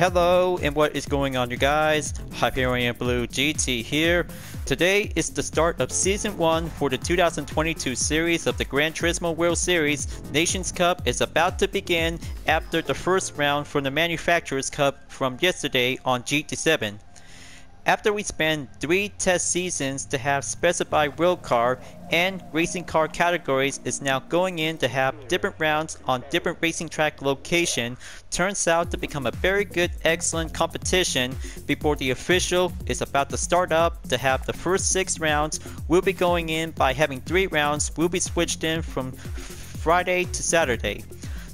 Hello, and what is going on, you guys? Hyperion-Blue-GT here. Today is the start of Season 1 for the 2022 series of the Gran Turismo World Series. Nations Cup is about to begin after the first round from the Manufacturers Cup from yesterday on GT7. After we spent 3 test seasons to have specified world car and racing car categories is now going in to have different rounds on different racing track location, turns out to become a very good excellent competition before the official is about to start up to have the first 6 rounds. We'll be going in by having 3 rounds will be switched in from Friday to Saturday,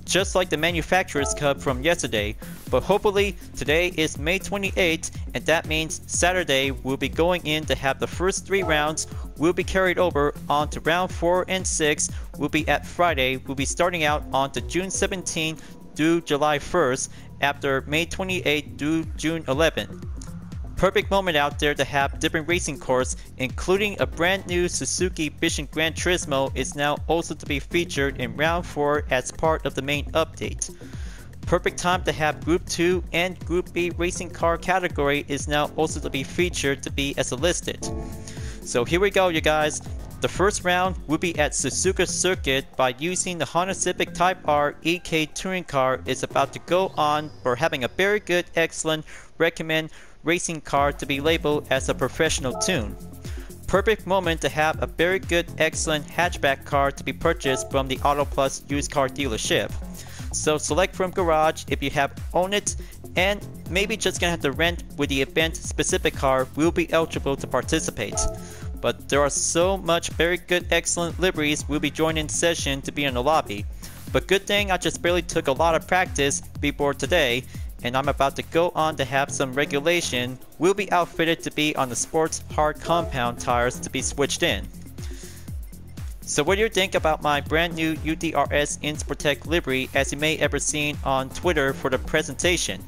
just like the Manufacturers Cup from yesterday. But hopefully today is May 28th, and that means Saturday we'll be going in to have the first 3 rounds will be carried over onto round 4 and 6 will be at Friday. We'll be starting out onto June 17th through July 1st after May 28th through June 11th. Perfect moment out there to have different racing cars, including a brand new Suzuka Vision Gran Turismo is now also to be featured in round 4 as part of the main update. Perfect time to have Group 2 and Group B racing car category is now also to be featured to be as listed. So here we go, you guys. The first round will be at Suzuka Circuit by using the Honda Civic Type R EK touring car is about to go on for having a very good, excellent, recommend racing car to be labeled as a professional tune. Perfect moment to have a very good, excellent hatchback car to be purchased from the Auto Plus used car dealership. So select from garage if you have owned it, and maybe just gonna have to rent with the event specific car will be eligible to participate. But there are so much very good excellent liveries will be joining session to be in the lobby. But good thing I just barely took a lot of practice before today, and I'm about to go on to have some regulation will be outfitted to be on the sports hard compound tires to be switched in. So what do you think about my brand new UDRS InsProtect livery as you may ever seen on Twitter for the presentation?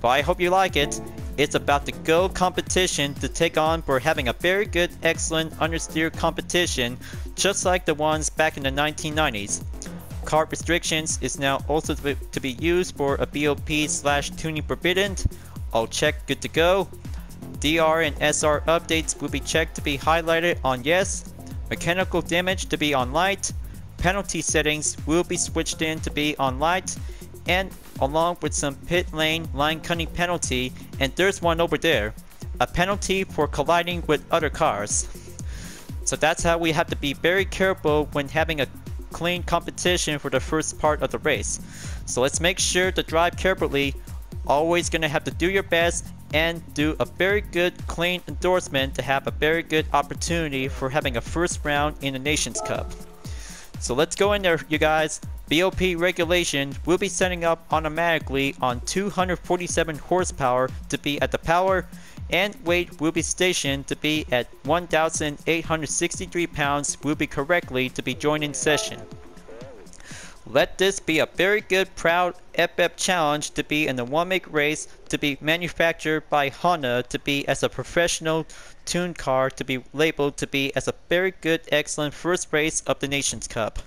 Well, I hope you like it. It's about to go competition to take on for having a very good excellent understeer competition just like the ones back in the 1990s. Card restrictions is now also to be used for a BOP/tuning forbidden. All checked, good to go. DR and SR updates will be checked to be highlighted on yes. Mechanical damage to be on light. Penalty settings will be switched in to be on light, and along with some pit lane line cutting penalty, and there's one over there, a penalty for colliding with other cars. So that's how we have to be very careful when having a clean competition for the first part of the race. So let's make sure to drive carefully. Always gonna have to do your best and do a very good clean endorsement to have a very good opportunity for having a first round in the Nations Cup. So let's go in there, you guys. BOP regulation will be setting up automatically on 247 horsepower to be at the power, and weight will be stationed to be at 1,863 pounds will be correctly to be joining session. Let this be a very good proud FF challenge to be in the 1-make race to be manufactured by Honda to be as a professional tuned car to be labeled to be as a very good excellent first race of the Nations Cup.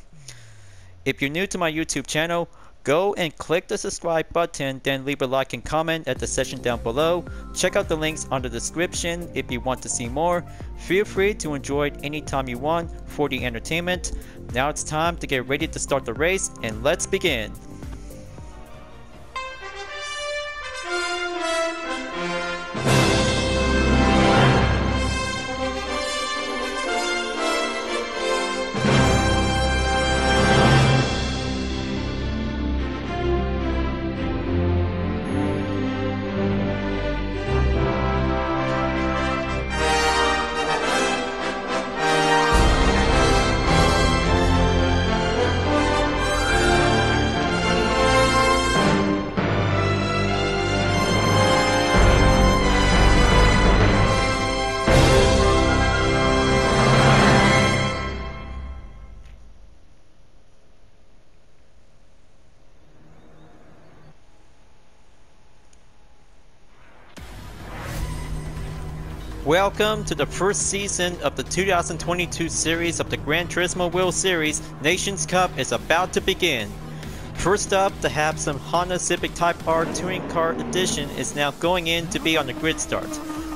If you're new to my YouTube channel, go and click the subscribe button, then leave a like and comment at the section down below. Check out the links on the description if you want to see more. Feel free to enjoy it anytime you want for the entertainment. Now it's time to get ready to start the race, and let's begin. Welcome to the first season of the 2022 series of the Gran Turismo World Series. Nations Cup is about to begin. First up, to have some Honda Civic Type R Touring Car Edition is now going in to be on the grid start.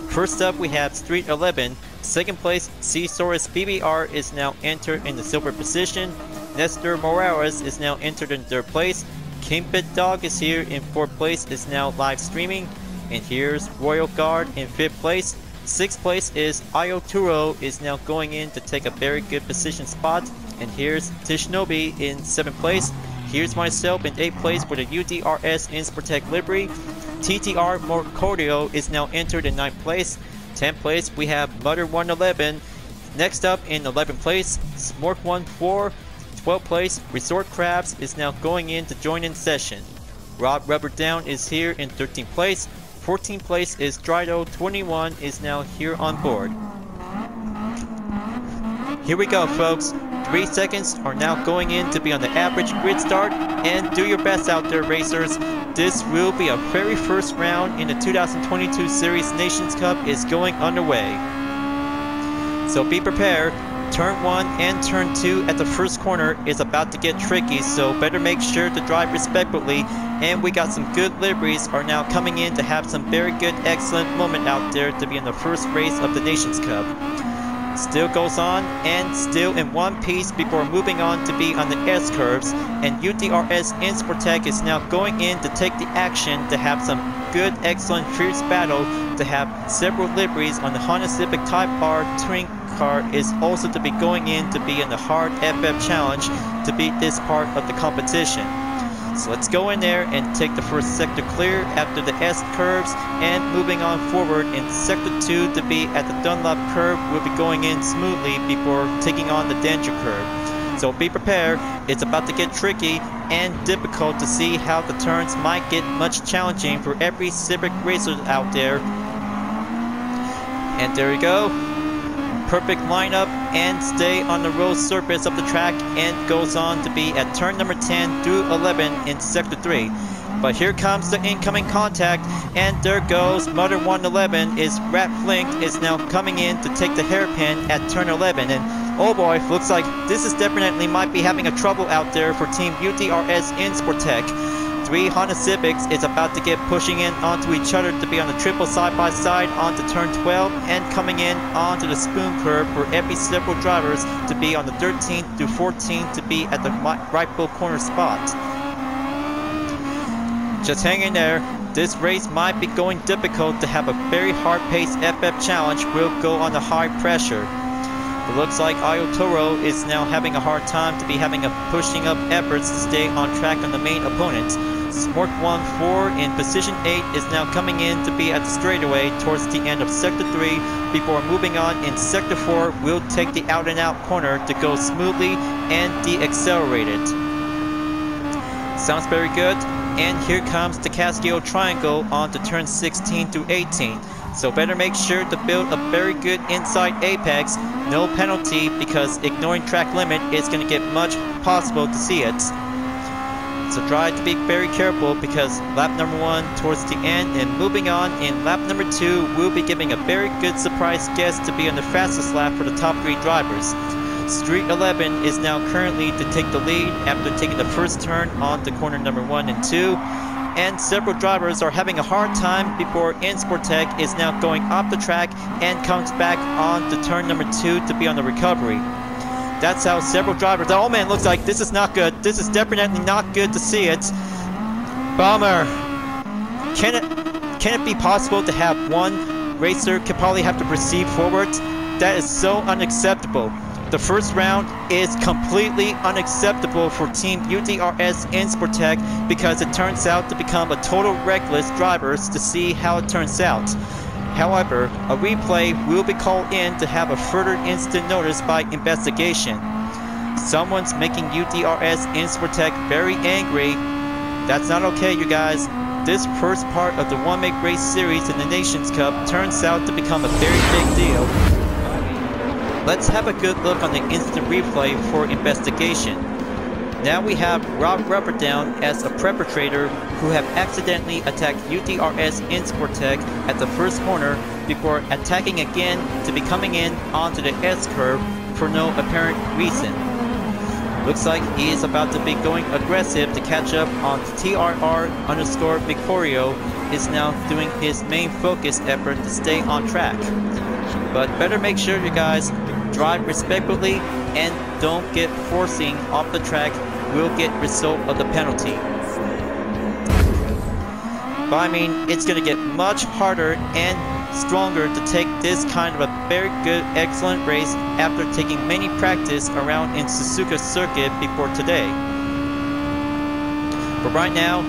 First up, we have Street 11. Second place, C-Saurus BBR is now entered in the silver position. Nestor Morales is now entered in third place. Kingbit Dog is here in fourth place, is now live streaming. And here's Royal Guard in fifth place. Sixth place is Ayoturo is now going in to take a very good position spot. And here's Tishinobi in seventh place. Here's myself in 8th place with a UDRS Insportec livery. TTR Morcordio is now entered in 9th place. 10th place we have Mutter 111. Next up in 11th place, Smork 14. 12th place, Resort Crabs is now going in to join in session. Rob Rubber Down is here in 13th place. 14th place is Drido 21 is now here on board. Here we go, folks. 3 seconds are now going in to be on the average grid start, and do your best out there, racers. This will be a very first round in the 2022 Series Nations Cup is going underway. So be prepared. Turn 1 and Turn 2 at the first corner is about to get tricky, so better make sure to drive respectfully. And we got some good liveries are now coming in to have some very good, excellent moment out there to be in the first race of the Nations Cup. Still goes on and still in one piece before moving on to be on the S curves, and UDRS Insportec is now going in to take the action to have some good, excellent, fierce battle to have several liveries on the Honda Civic Type R touring car is also to be going in to be in the hard FF challenge to beat this part of the competition. So let's go in there and take the first sector clear after the S curves, and moving on forward in sector 2 to be at the Dunlop curve. We'll be going in smoothly before taking on the danger curve. So be prepared, it's about to get tricky and difficult to see how the turns might get much challenging for every Civic racer out there. And there we go. Perfect lineup and stay on the road surface of the track, and goes on to be at turn number 10 through 11 in sector 3. But here comes the incoming contact, and there goes Mutter 111 is Rat Flink is now coming in to take the hairpin at turn 11. And oh boy, looks like this is definitely might be having a trouble out there for Team UDRS Insportec. 3 Honda Civics is about to get pushing in onto each other to be on the triple side-by-side onto turn 12, and coming in onto the spoon curve for every several drivers to be on the 13th through 14th to be at the right full corner spot. Just hang in there. This race might be going difficult to have a very hard-paced FF challenge will go on the high pressure. It looks like Ayotoro is now having a hard time to be having a pushing up efforts to stay on track on the main opponent. Smork 14 in position 8 is now coming in to be at the straightaway towards the end of sector 3 before moving on in sector 4. Will take the out and out corner to go smoothly and de-accelerate it. Sounds very good. And here comes the Castillo Triangle on to turn 16 to 18. So better make sure to build a very good inside apex, no penalty, because ignoring track limit is going to get much possible to see it. So try to be very careful, because lap number 1 towards the end, and moving on in lap number 2 we'll be giving a very good surprise guest to be on the fastest lap for the top 3 drivers. Street 11 is now currently to take the lead after taking the first turn on to corner number 1 and 2. And several drivers are having a hard time before Insportec is now going off the track and comes back on to turn number 2 to be on the recovery. That's how several drivers, oh man, looks like this is not good. This is definitely not good to see it. Bummer. Can it be possible to have one racer could probably have to proceed forward? That is so unacceptable. The first round is completely unacceptable for Team UDRS Insportec, because it turns out to become a total reckless drivers to see how it turns out. However, a replay will be called in to have a further instant notice by investigation. Someone's making UDRS Insportec very angry. That's not okay, you guys. This first part of the one-make race series in the Nations Cup turns out to become a very big deal. Let's have a good look on the instant replay for investigation. Now we have Rob Rubberdown as a perpetrator who have accidentally attacked UDRS Insportec at the first corner before attacking again to be coming in onto the S curve for no apparent reason. Looks like he is about to be going aggressive to catch up on TRR_Victorio is now doing his main focus effort to stay on track. But better make sure you guys drive respectfully and don't get forcing off the track. Will get result of the penalty. But I mean, it's going to get much harder and stronger to take this kind of a very good, excellent race after taking many practice around in Suzuka Circuit before today. But right now,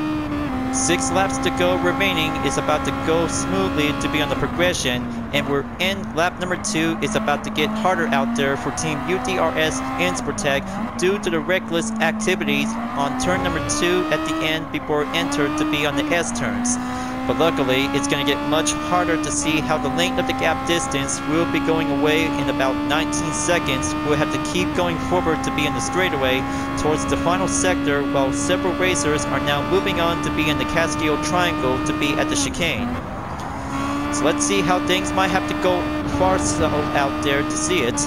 6 laps to go remaining is about to go smoothly to be on the progression, and we're in lap number 2. It's about to get harder out there for Team UTRS and Sportec due to the reckless activities on turn number 2 at the end before entered to be on the S turns. But luckily, it's going to get much harder to see how the length of the gap distance will be going away in about 19 seconds. We'll have to keep going forward to be in the straightaway towards the final sector, while several racers are now moving on to be in the Castillo Triangle to be at the chicane. So let's see how things might have to go far out there to see it.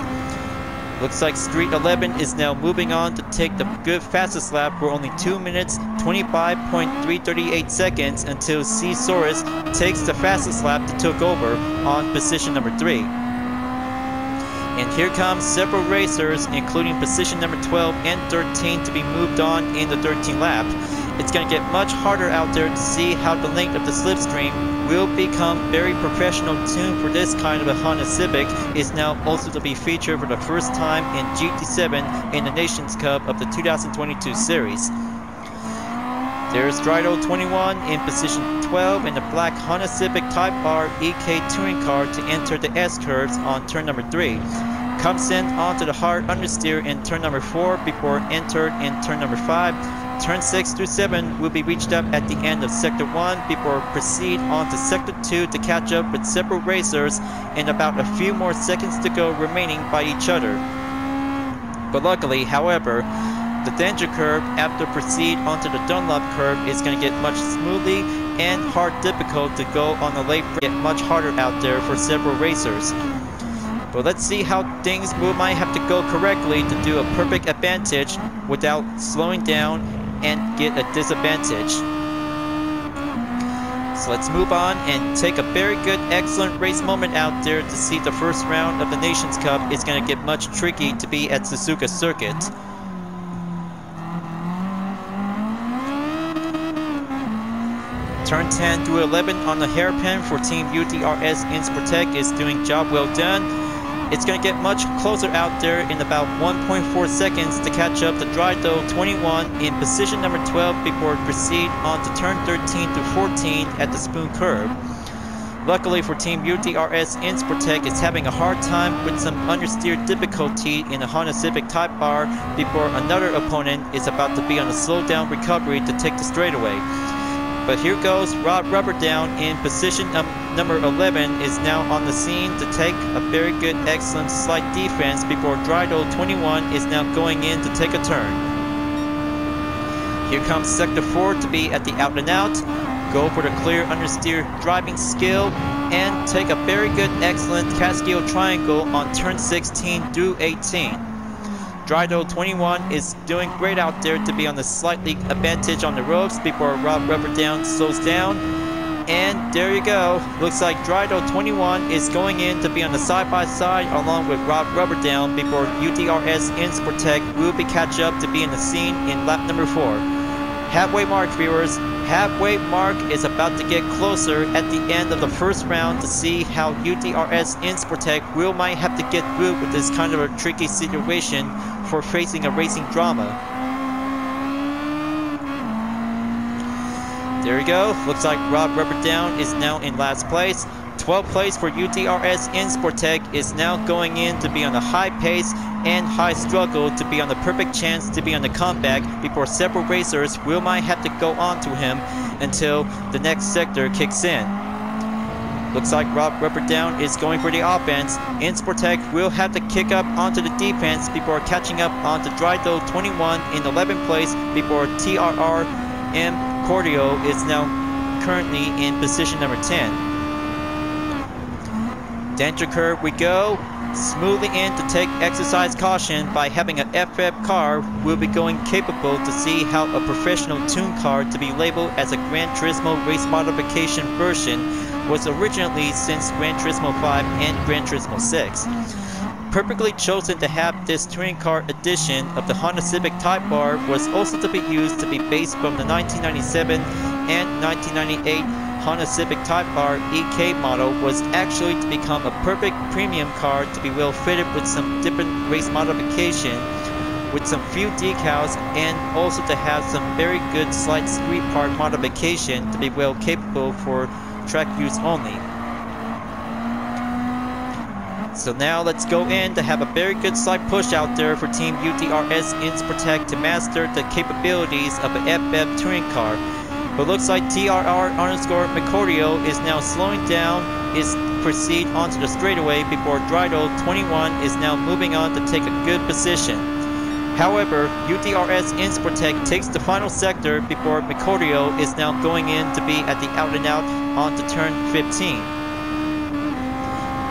Looks like Street 11 is now moving on to take the good fastest lap for only 2 minutes 25.338 seconds until C. Soros takes the fastest lap to took over on position number 3. And here comes several racers, including position number 12 and 13, to be moved on in the 13th lap. It's going to get much harder out there to see how the length of the slipstream will become very professional tuned for this kind of a Honda Civic. Is now also to be featured for the first time in GT7 in the Nations Cup of the 2022 series. There's Drido 21 in position 12 in the black Honda Civic Type R EK touring car to enter the S-curves on turn number 3. Comes in onto the hard understeer in turn number 4 before entered in turn number 5. Turn 6 through 7 will be reached up at the end of Sector 1 before proceed on to Sector 2 to catch up with several racers and about a few more seconds to go remaining by each other. But luckily, however, the danger curve after proceed onto the Dunlop curve is going to get much smoothly and hard difficult to go on the late break, get much harder out there for several racers. But let's see how things might have to go correctly to do a perfect advantage without slowing down and get a disadvantage. So let's move on and take a very good, excellent race moment out there to see the first round of the Nations Cup. It's going to get much tricky to be at Suzuka Circuit. Turn 10 through 11 on the hairpin for Team UTRS in Sportec is doing job well done. It's going to get much closer out there in about 1.4 seconds to catch up to Drido 21 in position number 12 before proceed on to turn 13 to 14 at the Spoon Curve. Luckily for Team UTRS in Sportec, it's having a hard time with some understeer difficulty in the Honda Civic Type R before another opponent is about to be on a slow down recovery to take the straightaway. But here goes Rob Rubberdown in position number 11 is now on the scene to take a very good, excellent slight defense before Drido 21 is now going in to take a turn. Here comes Sector 4 to be at the out and out. Go for the clear understeer driving skill and take a very good, excellent Castillo Triangle on turn 16 through 18. Drido 21 is doing great out there to be on the slightly advantage on the ropes before Rob Rubberdown slows down. And there you go. Looks like Drido 21 is going in to be on the side-by-side along with Rob Rubberdown before UTRS in Sportec will be catch up to be in the scene in lap number 4. Halfway mark, viewers. Halfway mark is about to get closer at the end of the first round to see how UTRS in Sportec might have to get through with this kind of a tricky situation for facing a racing drama. There you go. Looks like Rob Rubberdown is now in last place. 12th place for UTRS in Sportec is now going in to be on a high pace and high struggle to be on the perfect chance to be on the comeback before several racers might have to go on to him until the next sector kicks in. Looks like Rob Rubberdown is going for the offense. In Sportec will have to kick up onto the defense before catching up onto Drido 21 in 11th place before TRR-M Cordio is now currently in position number 10. Danger curve we go. Smoothly in to take exercise caution by having an FF car will be going capable to see how a professional tune car to be labeled as a Gran Turismo race modification version was originally since Gran Turismo 5 and Gran Turismo 6. Perfectly chosen to have this touring car edition of the Honda Civic Type R was also to be used to be based from the 1997 and 1998 Honda Civic Type R EK model was actually to become a perfect premium car to be well fitted with some different race modification with some few decals and also to have some very good slight street part modification to be well capable for track use only. So now let's go in to have a very good slight push out there for Team UTRS Insportec to master the capabilities of an FF touring car. But looks like TRR_Mercurio is now slowing down, is proceed onto the straightaway before Drydo 21 is now moving on to take a good position. However, UTRS Insportec takes the final sector before Mercurio is now going in to be at the out and out onto turn 15.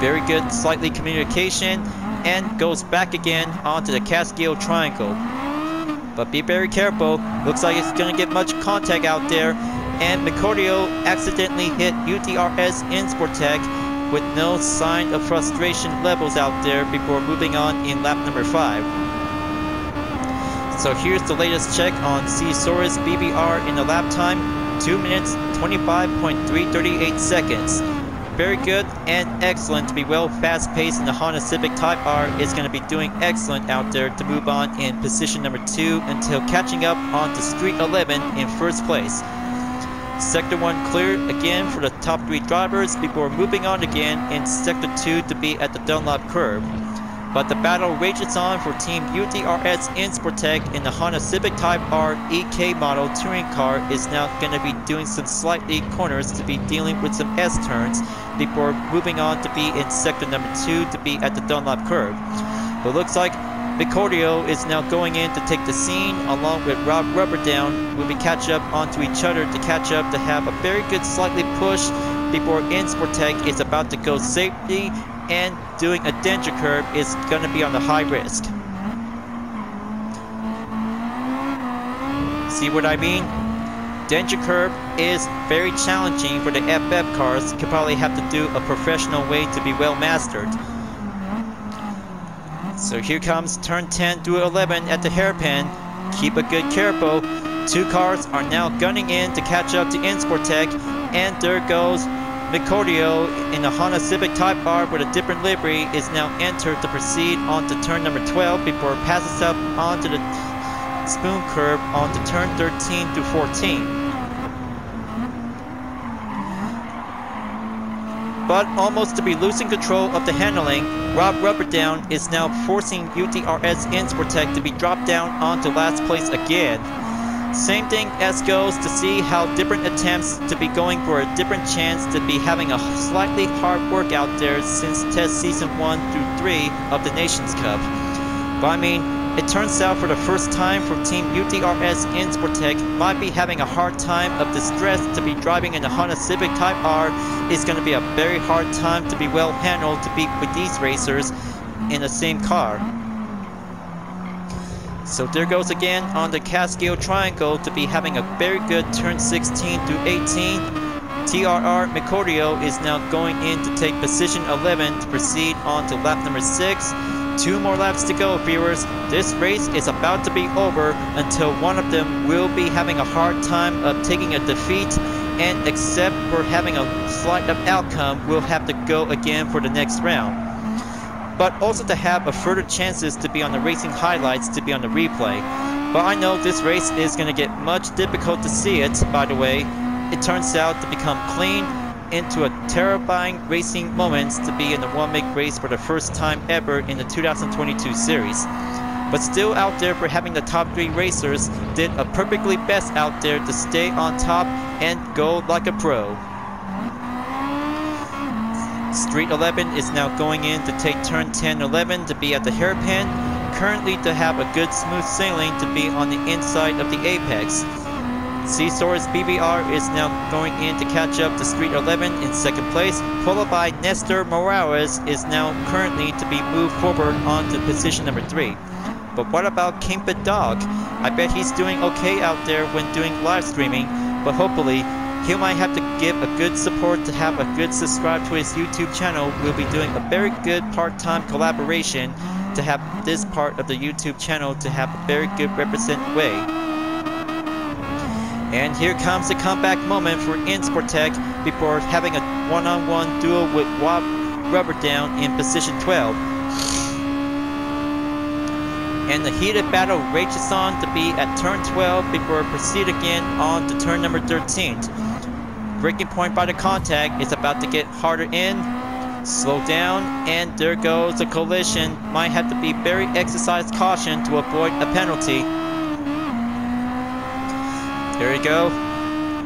Very good slightly communication and goes back again onto the Cascade Triangle. But be very careful, looks like it's going to get much contact out there, and Mercurio accidentally hit UTRS Insportec with no sign of frustration levels out there before moving on in lap number 5. So here's the latest check on C-Saurus BBR in the lap time, 2 minutes 25.338 seconds. Very good and excellent to be well fast-paced in the Honda Civic Type R is going to be doing excellent out there to move on in position number 2 until catching up onto Street 11 in first place. Sector 1 cleared again for the top 3 drivers before moving on again in Sector 2 to be at the Dunlop curve. But the battle rages on for Team UTRS Insportec in the Honda Civic Type R EK model touring car is now going to be doing some slightly corners to be dealing with some S-turns before moving on to be in sector number 2 to be at the Dunlop curve. But looks like Mercurio is now going in to take the scene along with Rob Rubberdown will be catch up onto each other to catch up to have a very good slightly push before Insportec is about to go safety and doing a danger curve is going to be on the high risk. See what I mean? Danger curve is very challenging for the FF cars. Could probably have to do a professional way to be well mastered. So here comes turn 10 through 11 at the hairpin. Keep a good careful. 2 cars are now gunning in to catch up to Insportec, and there goes Mercurio in the Honda Civic Type R with a different livery is now entered to proceed onto turn number 12 before it passes up onto the spoon curve onto turn 13 through 14. But almost to be losing control of the handling, Rob Rubberdown is now forcing UTRS Insportec to be dropped down onto last place again. Same thing as goes to see how different attempts to be going for a different chance to be having a slightly hard work out there since test season 1 through 3 of the Nations Cup. But I mean, it turns out for the first time for Team UTRS Insportec might be having a hard time of the stress to be driving in the Honda Civic Type R is going to be a very hard time to be well handled to beat with these racers in the same car. So there goes again on the Cascade Triangle to be having a very good turn 16 through 18. TRR Mercurio is now going in to take position 11 to proceed on to lap number 6. 2 more laps to go, viewers. This race is about to be over until one of them will be having a hard time of taking a defeat, and except for having a slight of outcome, will have to go again for the next round. But also to have a further chances to be on the racing highlights to be on the replay. But I know this race is going to get much difficult to see it, by the way. It turns out to become clean into a terrifying racing moments to be in the one-make race for the first time ever in the 2022 series. But still out there for having the top 3 racers did a perfectly best out there to stay on top and go like a pro. Street 11 is now going in to take turn 10-11 to be at the hairpin, currently to have a good smooth sailing to be on the inside of the apex. C-Source BBR is now going in to catch up to Street 11 in second place, followed by Nestor Morales is now currently to be moved forward onto position number 3. But what about Kingpin Dog? I bet he's doing okay out there when doing live streaming, but hopefully he might have to give a good support to have a good subscribe to his YouTube channel. We'll be doing a very good part-time collaboration to have this part of the YouTube channel to have a very good represented way. And here comes the comeback moment for Insportec before having a one-on-one duel with Wab Rubberdown in position 12. And the heated battle rages on to be at turn 12 before proceed again on to turn number 13. Breaking point by the contact is about to get harder in. Slow down, and there goes a collision. Might have to be very exercise caution to avoid a penalty. There you go.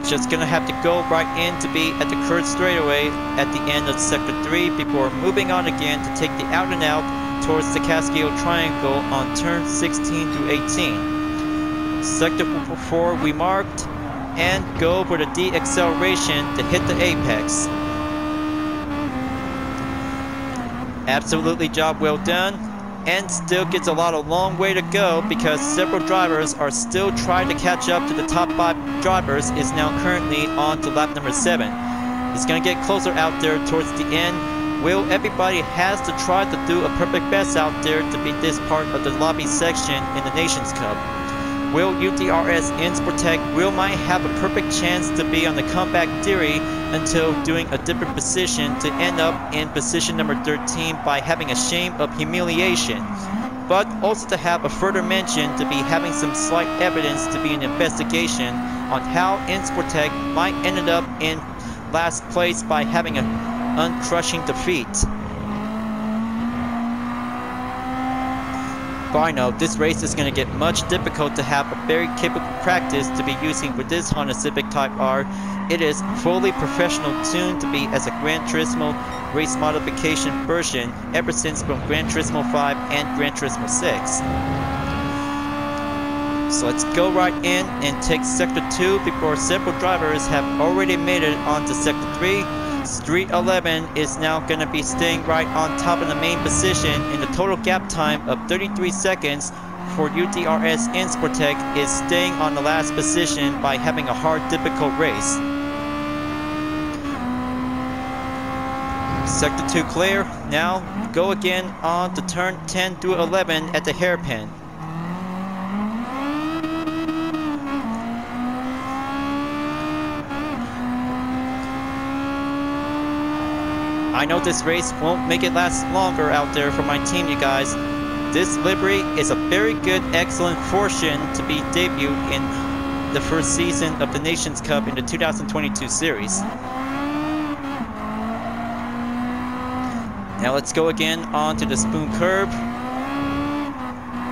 Just gonna have to go right in to be at the curved straightaway at the end of sector 3 before moving on again to take the out and out towards the Cascade Triangle on turn 16 through 18. Sector 4 we marked and go for the deceleration to hit the apex. Absolutely job well done, and still gets a lot of long way to go because several drivers are still trying to catch up to the top 5 drivers. Is now currently on to lap number 7. It's going to get closer out there towards the end. Everybody has to try to do a perfect best out there to beat this part of the lobby section in the Nations Cup. Will UTRS Insportec might have a perfect chance to be on the comeback theory until doing a different position to end up in position number 13 by having a shame of humiliation. But also to have a further mention to be having some slight evidence to be an investigation on how Insportec might ended up in last place by having an uncrushing defeat. But I know this race is going to get much difficult to have a very capable practice to be using with this Honda Civic Type R. It is fully professional tuned to be as a Gran Turismo race modification version ever since from Gran Turismo 5 and Gran Turismo 6. So let's go right in and take Sector 2 before several drivers have already made it onto Sector 3. Street 11 is now going to be staying right on top of the main position in the total gap time of 33 seconds for UTRS Insportec is staying on the last position by having a hard, difficult race. Sector 2 clear. Now go again on to turn 10 through 11 at the hairpin. I know this race won't make it last longer out there for my team, you guys. This livery is a very good, excellent fortune to be debuted in the first season of the Nations Cup in the 2022 series. Now let's go again onto the spoon curve.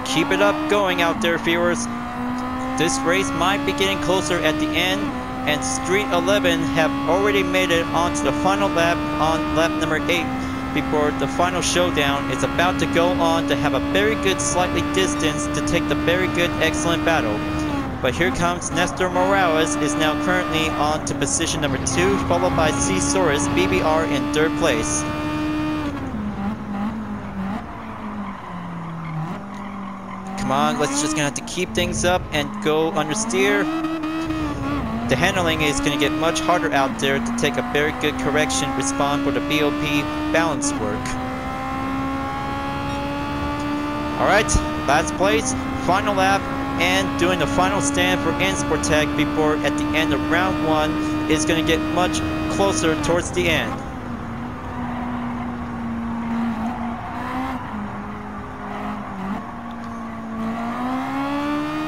Keep it up going out there, viewers. This race might be getting closer at the end. And Street 11 have already made it onto the final lap on lap number 8 before the final showdown is about to go on to have a very good slightly distance to take the very good excellent battle. But here comes Nestor Morales is now currently on to position number 2 followed by C-Source BBR in 3rd place. Come on, let's just gonna have to keep things up and go understeer. The handling is going to get much harder out there to take a very good correction response for the BOP balance work. Alright, last place, final lap, and doing the final stand for Insportec before at the end of round 1 is going to get much closer towards the end.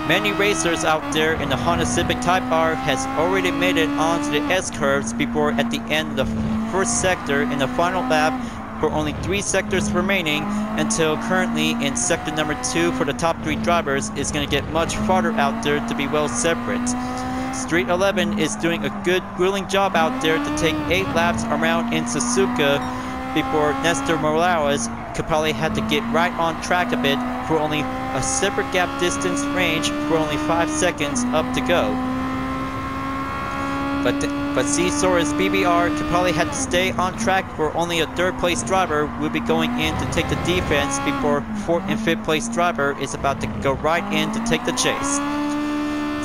Many racers out there in the Honda Civic Type R has already made it onto the S-curves before at the end of the first sector in the final lap for only 3 sectors remaining until currently in sector number 2 for the top 3 drivers is going to get much farther out there to be well separate. Street 11 is doing a good grueling job out there to take 8 laps around in Suzuka before Nestor Morales could probably have to get right on track a bit for only a separate gap distance range for only 5 seconds up to go. But C-Saurus BBR could probably have to stay on track, where only a 3rd place driver will be going in to take the defense before 4th and 5th place driver is about to go right in to take the chase.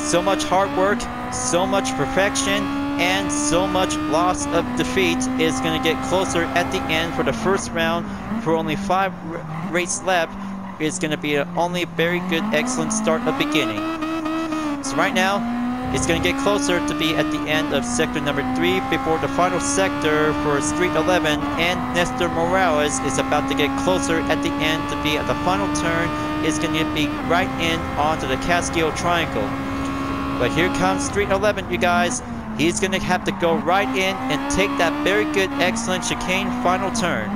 So much hard work, so much perfection, and so much loss of defeat is going to get closer at the end for the first round. For only 5 races left, is going to be only a very good, excellent start of beginning. So right now, it's going to get closer to be at the end of sector number 3 before the final sector for Street 11, and Nestor Morales is about to get closer at the end to be at the final turn. Is going to be right in onto the Castillo Triangle. But here comes Street 11, you guys. He's going to have to go right in and take that very good, excellent chicane final turn.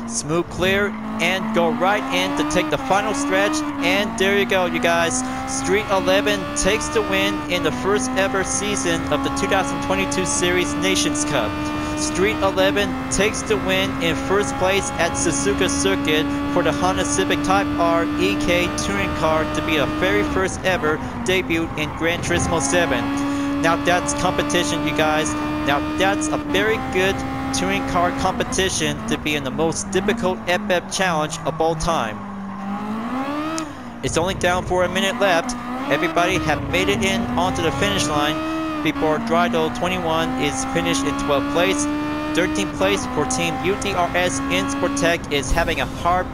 Smooth clear and go right in to take the final stretch, and there you go, you guys. Street 11 takes the win in the first ever season of the 2022 Series Nations Cup. Street 11 takes the win in first place at Suzuka Circuit for the Honda Civic Type R EK touring car to be the very first ever debut in Gran Turismo 7. Now that's competition, you guys. Now that's a very good touring car competition to be in the most difficult FF challenge of all time. It's only down for a minute left. Everybody have made it in onto the finish line before Drydo 21 is finished in 12th place. 13th place for Team UTRS in Sportec is having a hard,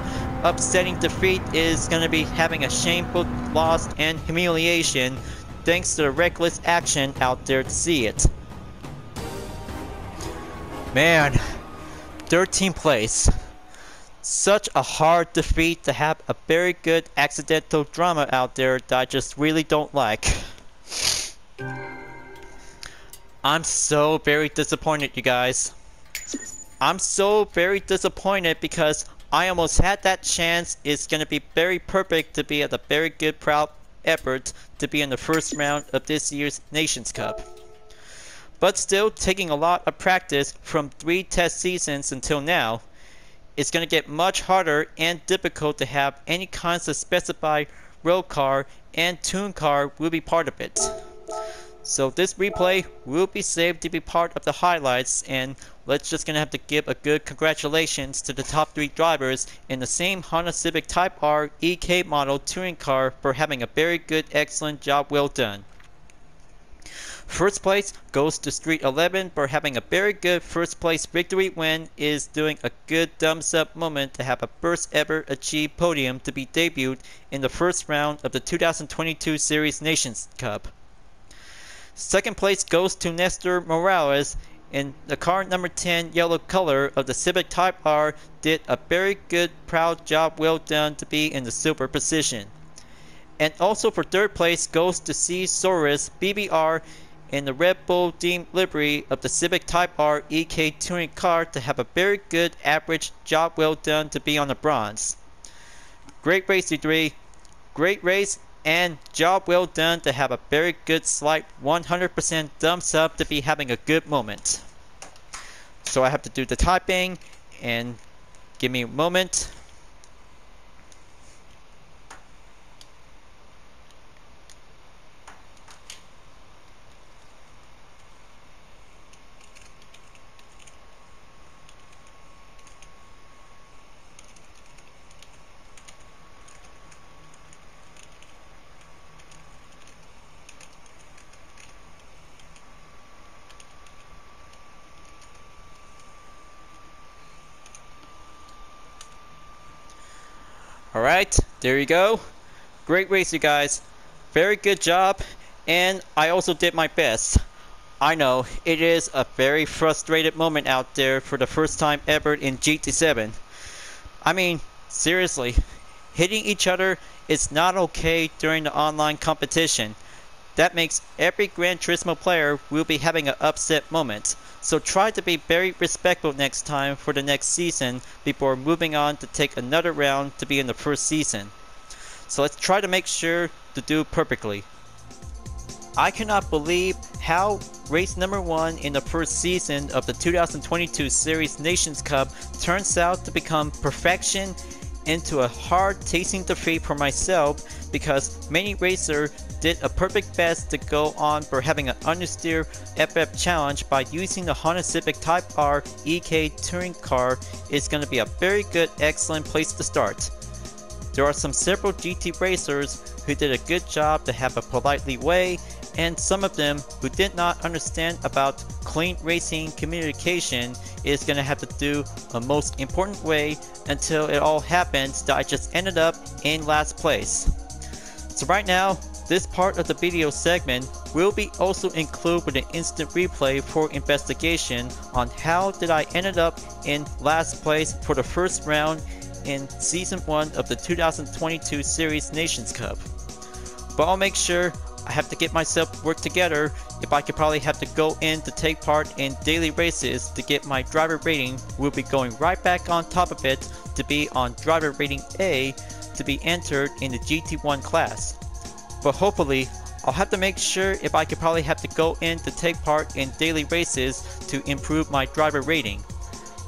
upsetting defeat, is going to be having a shameful loss and humiliation thanks to the reckless action out there to see it. Man, 13th place. Such a hard defeat to have a very good accidental drama out there that I just really don't like. I'm so very disappointed, you guys. I'm so very disappointed because I almost had that chance. It's going to be very perfect to be at a very good, proud effort to be in the first round of this year's Nations Cup. But still, taking a lot of practice from 3 test seasons until now, it's going to get much harder and difficult to have any kinds of specified road car, and tune car will be part of it. So this replay will be saved to be part of the highlights, and let's just gonna have to give a good congratulations to the top 3 drivers in the same Honda Civic Type R EK model touring car for having a very good, excellent job, well done. First place goes to Street 11 for having a very good first place victory win, is doing a good thumbs up moment to have a first ever achieved podium to be debuted in the first round of the 2022 Series Nations Cup. Second place goes to Nestor Morales in the car number 10 yellow color of the Civic Type R, did a very good, proud job, well done to be in the silver position. And also for third place goes to C-Saurus BBR in the Red Bull Team livery of the Civic Type R EK touring car to have a very good, average job, well done to be on the bronze. Great race, E3. Great race. And job well done to have a very good, slight 100% thumbs up to be having a good moment. So I have to do the typing, and give me a moment. Alright, there you go. Great race, you guys. Very good job, and I also did my best. I know, it is a very frustrated moment out there for the first time ever in GT7. I mean, seriously, hitting each other is not okay during the online competition. That makes every Gran Turismo player will be having an upset moment. So try to be very respectful next time for the next season before moving on to take another round to be in the first season. So let's try to make sure to do perfectly. I cannot believe how race number 1 in the first season of the 2022 Series Nations Cup turns out to become perfection into a hard tasting defeat for myself, because many racers did a perfect best to go on for having an understeer FF challenge by using the Honda Civic Type R EK touring car is going to be a very good, excellent place to start. There are several GT racers who did a good job to have a politely way, and some of them who did not understand about clean racing communication is going to have to do a most important way until it all happens that I just ended up in last place. So right now, this part of the video segment will be also included with an instant replay for investigation on how did I ended up in last place for the first round in Season 1 of the 2022 Series Nations Cup. But I'll make sure I have to get myself work together if I could probably have to go in to take part in daily races to get my driver rating. We'll be going right back on top of it to be on driver rating A to be entered in the GT1 class. But hopefully I'll have to make sure if I could probably have to go in to take part in daily races to improve my driver rating.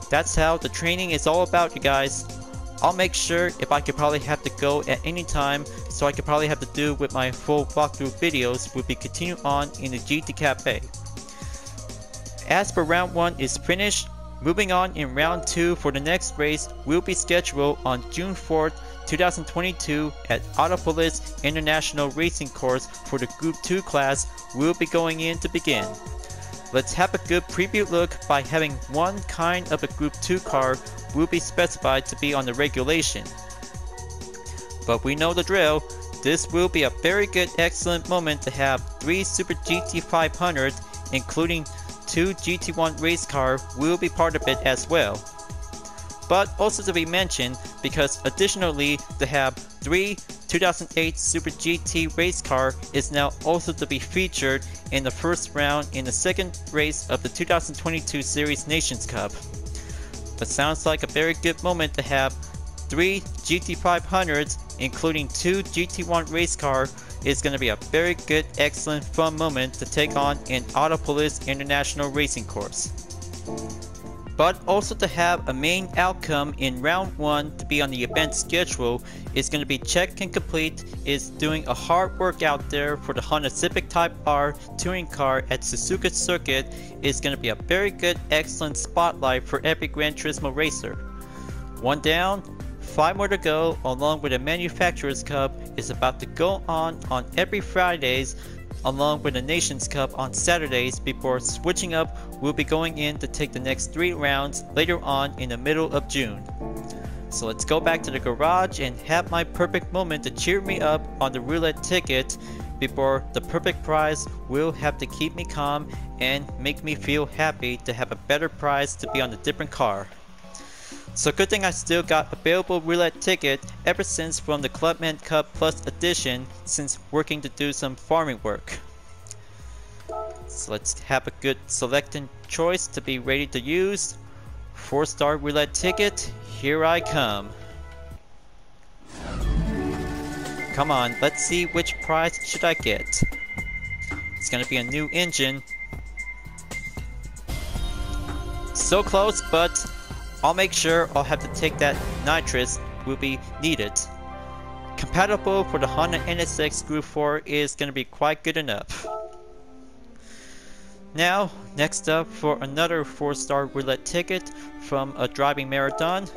That's how the training is all about, you guys. I'll make sure if I could probably have to go at any time, so I could probably have to do with my full walkthrough videos will be continued on in the GT Cafe. As for round 1 is finished, moving on in round 2 for the next race will be scheduled on June 4th, 2022 at Autopolis International Racing Course for the Group 2 class will be going in to begin. Let's have a good preview look by having one kind of a Group 2 car will be specified to be on the regulation. But we know the drill, this will be a very good, excellent moment to have 3 Super GT 500 including 2 GT1 race car will be part of it as well. But also to be mentioned because additionally to have 3 2008 Super GT race car is now also to be featured in the first round in the second race of the 2022 Series Nations Cup. But sounds like a very good moment to have 3 GT500s including 2 GT1 race car is going to be a very good, excellent, fun moment to take on in Autopolis International Racing Course. But also to have a main outcome in round 1 to be on the event schedule is going to be check and complete is doing a hard work out there for the Honda Civic Type R touring car at Suzuka Circuit is going to be a very good, excellent spotlight for every Gran Turismo racer. 1 down, 5 more to go, along with the Manufacturers Cup is about to go on every Fridays along with the Nations Cup on Saturdays before switching up. We'll be going in to take the next 3 rounds later on in the middle of June. So let's go back to the garage and have my perfect moment to cheer me up on the roulette ticket before the perfect prize will have to keep me calm and make me feel happy to have a better prize to be on a different car. So good thing I still got available roulette ticket ever since from the Clubman Cup Plus edition since working to do some farming work. So let's have a good selecting choice to be ready to use. 4-star roulette ticket, here I come. Come on, let's see which prize should I get. It's gonna be a new engine. So close, but I'll make sure I'll have to take that nitrous will be needed. Compatible for the Honda NSX Group 4 is going to be quite good enough. Now, next up for another 4-star roulette ticket from a driving marathon.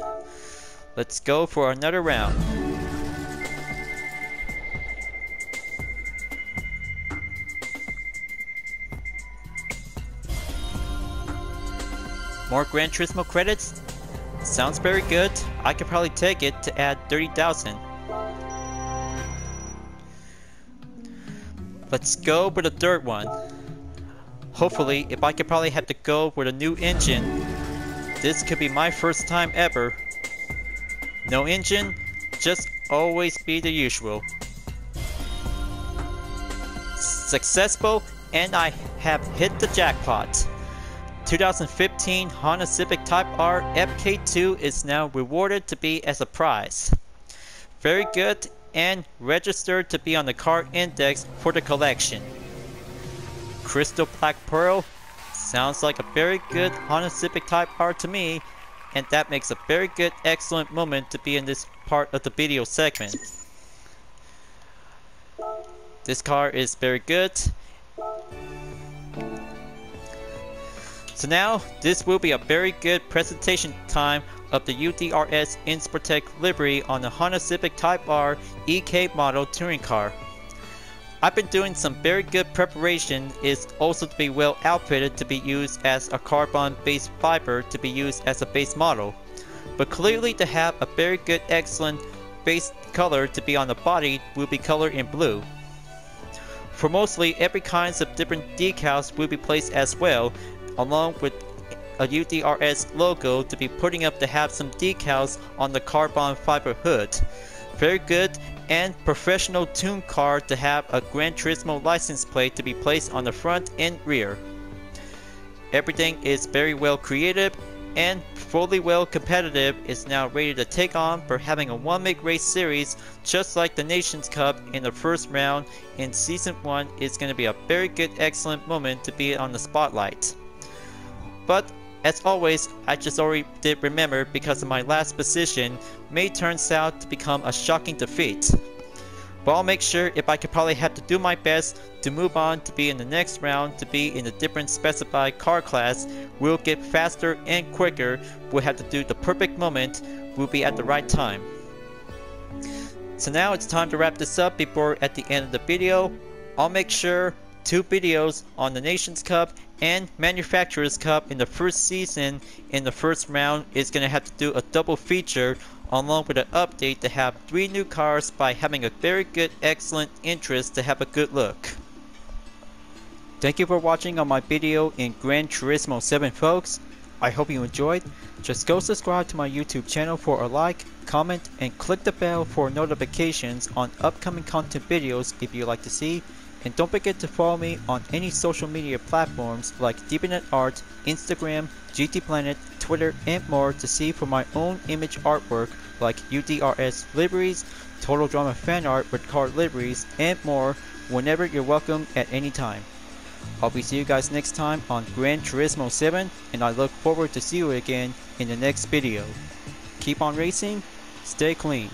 Let's go for another round. More Gran Turismo credits? Sounds very good. I could probably take it to add 30,000. Let's go with a third one. Hopefully, if I could probably have to go with a new engine, this could be my first time ever. No engine, just always be the usual. Successful, and I have hit the jackpot. 2015 Honda Civic Type R FK2 is now rewarded to be as a prize. Very good, and registered to be on the car index for the collection. Crystal Black Pearl sounds like a very good Honda Civic Type R to me, and that makes a very good, excellent moment to be in this part of the video segment. This car is very good. So now, this will be a very good presentation time of the UDRS Insportec livery on the Honda Civic Type R EK model touring car. I've been doing some very good preparation. Is also to be well outfitted to be used as a carbon based fiber to be used as a base model. But clearly to have a very good excellent base color to be on the body will be colored in blue. For mostly every kinds of different decals will be placed as well, along with a UDRS logo to be putting up to have some decals on the carbon fiber hood. Very good and professional tuned car to have a Gran Turismo license plate to be placed on the front and rear. Everything is very well creative and fully well competitive. Is now ready to take on for having a one-make race series just like the Nations Cup in the first round in Season 1 is going to be a very good excellent moment to be on the spotlight. But as always, I just already did remember because of my last position may turns out to become a shocking defeat. But I'll make sure if I could probably have to do my best to move on to be in the next round to be in a different specified car class. We'll get faster and quicker. We'll have to do the perfect moment. We'll be at the right time. So now it's time to wrap this up before at the end of the video. I'll make sure 2 videos on the Nations Cup and Manufacturers Cup in the first season in the first round is going to have to do a double feature along with an update to have 3 new cars by having a very good excellent interest to have a good look. Thank you for watching on my video in Gran Turismo 7 folks. I hope you enjoyed. Just go subscribe to my YouTube channel for a like, comment, and click the bell for notifications on upcoming content videos if you like to see. And don't forget to follow me on any social media platforms like DeepNetArt, Instagram, GT Planet, Twitter, and more to see for my own image artwork like UDRS liveries, Total Drama fan art with car liveries, and more whenever you're welcome at any time. I'll be seeing you guys next time on Gran Turismo 7, and I look forward to see you again in the next video. Keep on racing, stay clean.